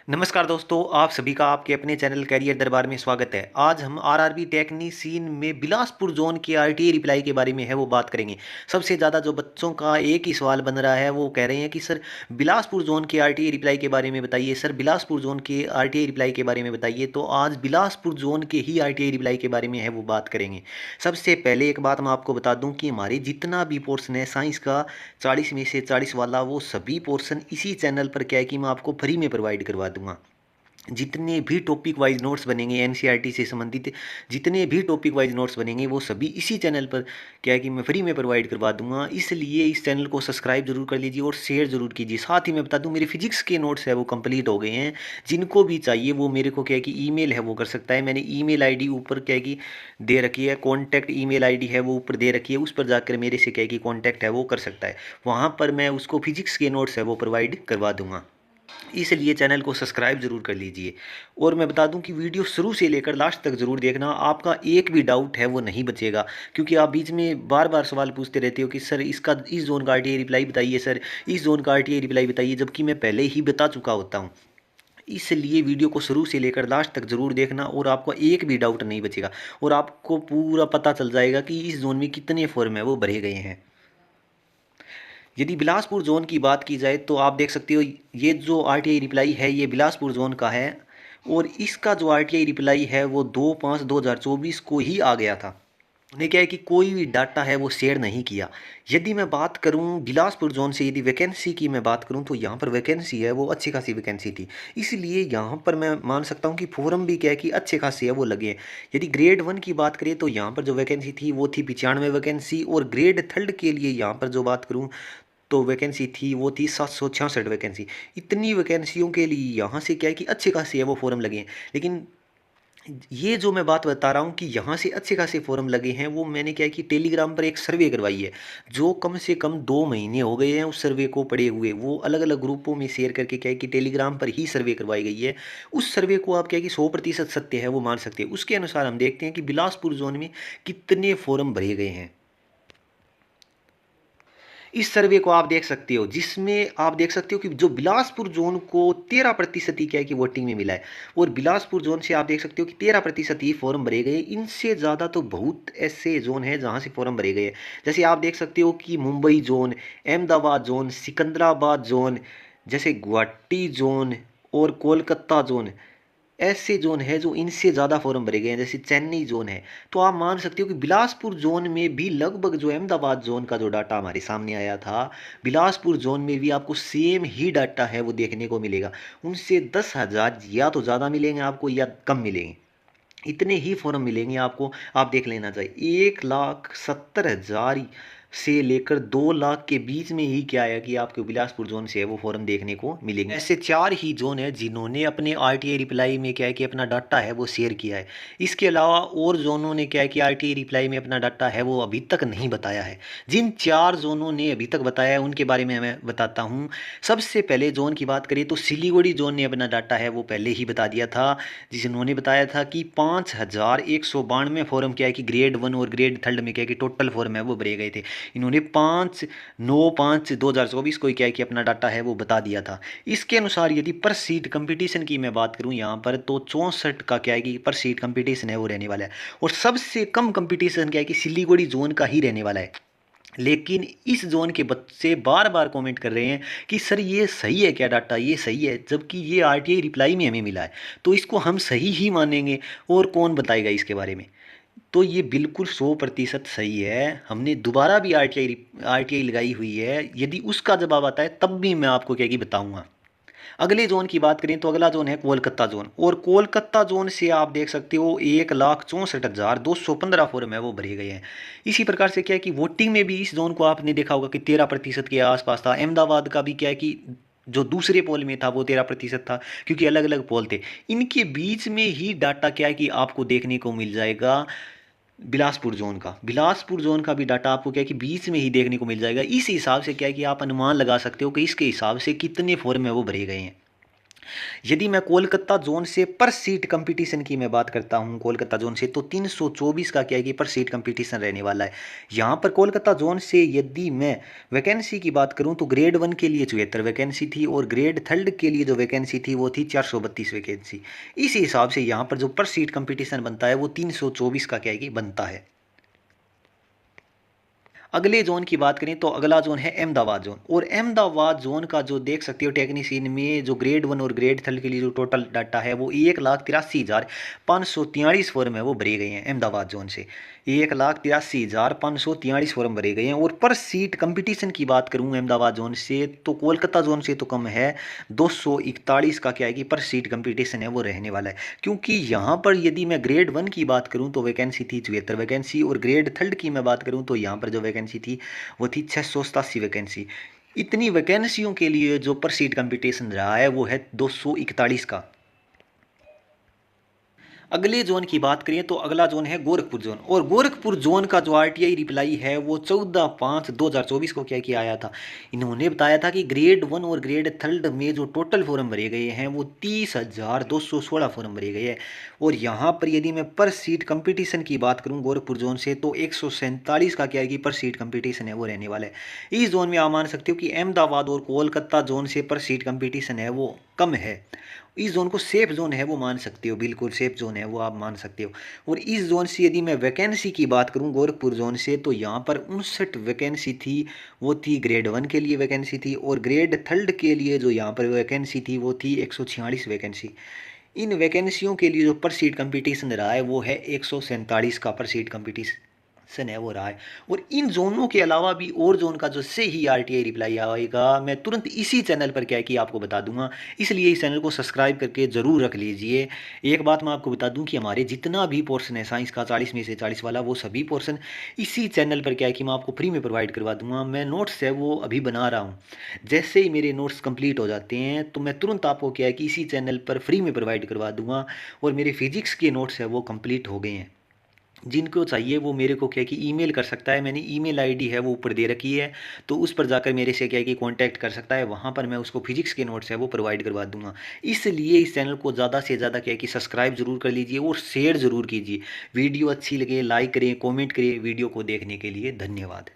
नमस्कार दोस्तों, आप सभी का आपके अपने चैनल कैरियर दरबार में स्वागत है। आज हम आरआरबी टेक्नीशियन में बिलासपुर जोन के आरटीए रिप्लाई के बारे में है वो बात करेंगे। सबसे ज़्यादा जो बच्चों का एक ही सवाल बन रहा है वो कह रहे हैं कि सर बिलासपुर जोन के आरटीए रिप्लाई के बारे में बताइए, सर बिलासपुर जोन के आरटीए रिप्लाई के बारे में बताइए। तो आज बिलासपुर जोन के ही आरटीए रिप्लाई के बारे में है वो बात करेंगे। सबसे पहले एक बात मैं आपको बता दूं कि हमारे जितना भी पोर्शन है साइंस का 40 में से 40 वाला, वो सभी पोर्शन इसी चैनल पर क्या है कि मैं आपको फ्री में प्रोवाइड करवा दूंगा। जितने भी टॉपिक वाइज नोट्स बनेंगे एनसीईआरटी से संबंधित, जितने भी टॉपिक वाइज नोट्स बनेंगे वो सभी इसी चैनल पर क्या है कि मैं फ्री में प्रोवाइड करवा दूंगा। इसलिए इस चैनल को सब्सक्राइब जरूर कर लीजिए और शेयर जरूर कीजिए। साथ ही मैं बता दूं, मेरे फिजिक्स के नोट्स है वो कंप्लीट हो गए हैं। जिनको भी चाहिए वो मेरे को क्या है कि ईमेल है वो कर सकता है। मैंने ईमेल आईडी ऊपर क्या है कि दे रखी है, कॉन्टैक्ट ईमेल आईडी है वो ऊपर दे रखी है। उस पर जाकर मेरे से क्या है कि कॉन्टैक्ट है वो कर सकता है। वहाँ पर मैं उसको फिजिक्स के नोट्स है वो प्रोवाइड करवा दूंगा। इसलिए चैनल को सब्सक्राइब जरूर कर लीजिए। और मैं बता दूं कि वीडियो शुरू से लेकर लास्ट तक जरूर देखना, आपका एक भी डाउट है वो नहीं बचेगा। क्योंकि आप बीच में बार बार सवाल पूछते रहते हो कि सर इसका इस जोन का आरटीए रिप्लाई बताइए, सर इस जोन का आरटीए रिप्लाई बताइए, जबकि मैं पहले ही बता चुका होता हूँ। इसलिए वीडियो को शुरू से लेकर लास्ट तक जरूर देखना और आपको एक भी डाउट नहीं बचेगा और आपको पूरा पता चल जाएगा कि इस जोन में कितने फॉर्म है वो भरे गए हैं। यदि बिलासपुर जोन की बात की जाए तो आप देख सकते हो, ये जो आरटीआई रिप्लाई है ये बिलासपुर जोन का है। और इसका जो आरटीआई रिप्लाई है वो 2/5/2024 को ही आ गया था। उन्हें क्या है कि कोई भी डाटा है वो शेयर नहीं किया। यदि मैं बात करूं बिलासपुर जोन से, यदि वैकेंसी की मैं बात करूं तो यहाँ पर वैकेंसी है वो अच्छी खासी वैकेंसी थी। इसलिए यहाँ पर मैं मान सकता हूँ कि फॉरम भी क्या है कि अच्छे खासे है वो लगे हैं। यदि ग्रेड 1 की बात करें तो यहाँ पर जो वैकेंसी थी वो थी 95 वैकेंसी। और ग्रेड 3 के लिए यहाँ पर जो बात करूँ तो वैकेंसी थी वो थी 766 वैकेंसी। इतनी वैकेंसियों के लिए यहाँ से क्या है कि अच्छे खासे है वो फॉर्म लगे हैं। लेकिन ये जो मैं बात बता रहा हूँ कि यहाँ से अच्छे खासे फॉर्म लगे हैं, वो मैंने क्या है कि टेलीग्राम पर एक सर्वे करवाई है। जो कम से कम 2 महीने हो गए हैं उस सर्वे को पड़े हुए, वो अलग अलग ग्रुपों में शेयर करके क्या है कि टेलीग्राम पर ही सर्वे करवाई गई है। उस सर्वे को आप क्या है कि 100% सत्य है वो मान सकते हैं। उसके अनुसार हम देखते हैं कि बिलासपुर जोन में कितने फॉर्म भरे गए हैं। इस सर्वे को आप देख सकते हो, जिसमें आप देख सकते हो कि जो बिलासपुर जोन को 13% ही क्या है कि वोटिंग में मिला है। और बिलासपुर जोन से आप देख सकते हो कि 13% ही फॉर्म भरे गए। इनसे ज़्यादा तो बहुत ऐसे जोन हैं जहां से फॉर्म भरे गए हैं। जैसे आप देख सकते हो कि Mumbai zone, Ahmedabad zone, Secunderabad zone, जैसे गुवाहाटी जोन और कोलकाता जोन, ऐसे जोन है जो इनसे ज़्यादा फॉर्म भरे गए हैं। जैसे चेन्नई जोन है। तो आप मान सकते हो कि बिलासपुर जोन में भी लगभग जो अहमदाबाद जोन का जो डाटा हमारे सामने आया था, बिलासपुर जोन में भी आपको सेम ही डाटा है वो देखने को मिलेगा। उनसे 10,000 या तो ज़्यादा मिलेंगे आपको या कम मिलेंगे, इतने ही फॉर्म मिलेंगे आपको। आप देख लेना चाहिए 1,70,000 से लेकर 2 लाख के बीच में ही क्या है कि आपके बिलासपुर जोन से है वो फॉर्म देखने को मिलेंगे। ऐसे 4 ही जोन है जिन्होंने अपने आरटीआई रिप्लाई में क्या है कि अपना डाटा है वो शेयर किया है। इसके अलावा और जोनों ने क्या है कि आरटीआई रिप्लाई में अपना डाटा है वो अभी तक नहीं बताया है। जिन 4 जोनों ने अभी तक बताया है उनके बारे में मैं बताता हूँ। सबसे पहले जोन की बात करें तो सिलीगुड़ी जोन ने अपना डाटा है वो पहले ही बता दिया था, जिन्होंने बताया था कि 5,192 फॉर्म क्या है कि ग्रेड 1 और ग्रेड 3 में क्या है कि टोटल फॉर्म है वो भरे गए थे। इन्होंने 5/9/5/2024 को क्या है कि अपना डाटा है वो बता दिया था। इसके अनुसार यदि पर सीट कंपटीशन की मैं बात करूं यहाँ पर तो 64 का क्या है कि पर सीट कंपटीशन है वो रहने वाला है। और सबसे कम कंपटीशन क्या है कि सिलीगुड़ी जोन का ही रहने वाला है। लेकिन इस जोन के बच्चे बार बार कमेंट कर रहे हैं कि सर ये सही है क्या डाटा, ये सही है, जबकि ये आरटीआई रिप्लाई में हमें मिला है तो इसको हम सही ही मानेंगे और कौन बताएगा इसके बारे में। तो ये बिल्कुल 100% सही है। हमने दोबारा भी आरटीआई लगाई हुई है। यदि उसका जवाब आता है तब भी मैं आपको क्या कि बताऊंगा। अगले जोन की बात करें तो अगला जोन है कोलकाता जोन। और कोलकाता जोन से आप देख सकते हो 1,64,215 फॉर्म है वो भरे गए हैं। इसी प्रकार से क्या है कि वोटिंग में भी इस जोन को आपने देखा होगा कि 13% के आसपास था। अहमदाबाद का भी क्या है कि जो दूसरे पोल में था वो 13% था, क्योंकि अलग अलग पोल थे। इनके बीच में ही डाटा क्या है कि आपको देखने को मिल जाएगा। बिलासपुर जोन का भी डाटा आपको क्या है कि बीच में ही देखने को मिल जाएगा। इस हिसाब से क्या है कि आप अनुमान लगा सकते हो कि इसके हिसाब से कितने फॉर्म है वो भरे गए हैं। यदि मैं कोलकाता जोन से पर सीट कंपटीशन की मैं बात करता हूं, कोलकाता जोन से, तो 324 का क्या है कि पर सीट कंपटीशन रहने वाला है। यहां पर कोलकाता जोन से यदि मैं वैकेंसी की बात करूं तो ग्रेड 1 के लिए 74 वैकेंसी थी और ग्रेड थर्ड के लिए जो वैकेंसी थी वो थी 432 वैकेंसी। इस हिसाब से यहाँ पर जो पर सीट कंपटीशन बनता है वो 324 का क्या है कि बनता है। अगले जोन की बात करें तो अगला जोन है अहमदाबाद जोन, और अहमदाबाद जोन का जो देख सकते हो टेक्नीशियन में जो ग्रेड 1 और ग्रेड थर्ड के लिए जो टोटल डाटा है वो 1,83,543 फॉर्म है वो भरे गए हैं अहमदाबाद जोन से। 1,83,543 फॉर्म भरे गए हैं। और पर सीट कंपटीशन की बात करूं अहमदाबाद जोन से तो कोलकाता जोन से तो कम है, 241 का क्या है कि पर सीट कंपटीशन है वो रहने वाला है। क्योंकि यहाँ पर यदि मैं ग्रेड 1 की बात करूँ तो वैकेंसी थी 74 वैकेंसी, और ग्रेड थर्ड की मैं बात करूँ तो यहाँ पर जो वैकेंसी थी वो थी 687 वैकेंसी। इतनी वैकेंसियों के लिए जो पर सीट कंपटीशन रहा है वो है 241 का। अगले जोन की बात करें तो अगला जोन है गोरखपुर जोन, और गोरखपुर जोन का जो आरटीआई रिप्लाई है वो 14/5/2024 को क्या किया आया था। इन्होंने बताया था कि ग्रेड 1 और ग्रेड थर्ड में जो टोटल फॉर्म भरे गए हैं वो 30,216 फॉर्म भरे गए हैं। और यहाँ पर यदि मैं पर सीट कंपटीशन की बात करूँ गोरखपुर जोन से तो 147 का क्या है कि पर सीट कंपटीशन है वो रहने वाला है। इस जोन में आप मान सकते हो कि अहमदाबाद और कोलकाता जोन से पर सीट कंपटीशन है वो कम है। इस जोन को सेफ जोन है वो मान सकते हो, बिल्कुल सेफ जोन है वो आप मान सकते हो। और इस जोन से यदि मैं वैकेंसी की बात करूं गोरखपुर जोन से तो यहाँ पर 59 वैकेंसी थी, वो थी ग्रेड 1 के लिए वैकेंसी थी, और ग्रेड थर्ड के लिए जो यहाँ पर वैकेंसी थी वो थी 146 वैकेंसी। इन वैकेंसियों के लिए जो पर सीट कंपटीशन रहा है वो है 147 का पर सीट कंपटीशन है वो रहा है। और इन जोनों के अलावा भी और जोन का जो से ही आरटीआई रिप्लाई आएगा मैं तुरंत इसी चैनल पर क्या है कि आपको बता दूंगा, इसलिए इस चैनल को सब्सक्राइब करके ज़रूर रख लीजिए। एक बात मैं आपको बता दूं कि हमारे जितना भी पोर्शन है साइंस का 40 में से 40 वाला, वो सभी पोर्शन इसी चैनल पर क्या है कि मैं आपको फ्री में प्रोवाइड करवा दूंगा। मैं नोट्स है वो अभी बना रहा हूँ, जैसे ही मेरे नोट्स कंप्लीट हो जाते हैं तो मैं तुरंत आपको क्या है कि इसी चैनल पर फ्री में प्रोवाइड करवा दूंगा। और मेरे फिजिक्स के नोट्स है वो कंप्लीट हो गए हैं। जिनको चाहिए वो मेरे को क्या है कि ईमेल कर सकता है, मैंने ईमेल आईडी है वो ऊपर दे रखी है, तो उस पर जाकर मेरे से क्या है कि कांटेक्ट कर सकता है, वहाँ पर मैं उसको फिजिक्स के नोट्स है वो प्रोवाइड करवा दूंगा। इसलिए इस चैनल को ज़्यादा से ज़्यादा क्या है कि सब्सक्राइब जरूर कर लीजिए और शेयर ज़रूर कीजिए। वीडियो अच्छी लगे लाइक करें, कॉमेंट करें। वीडियो को देखने के लिए धन्यवाद।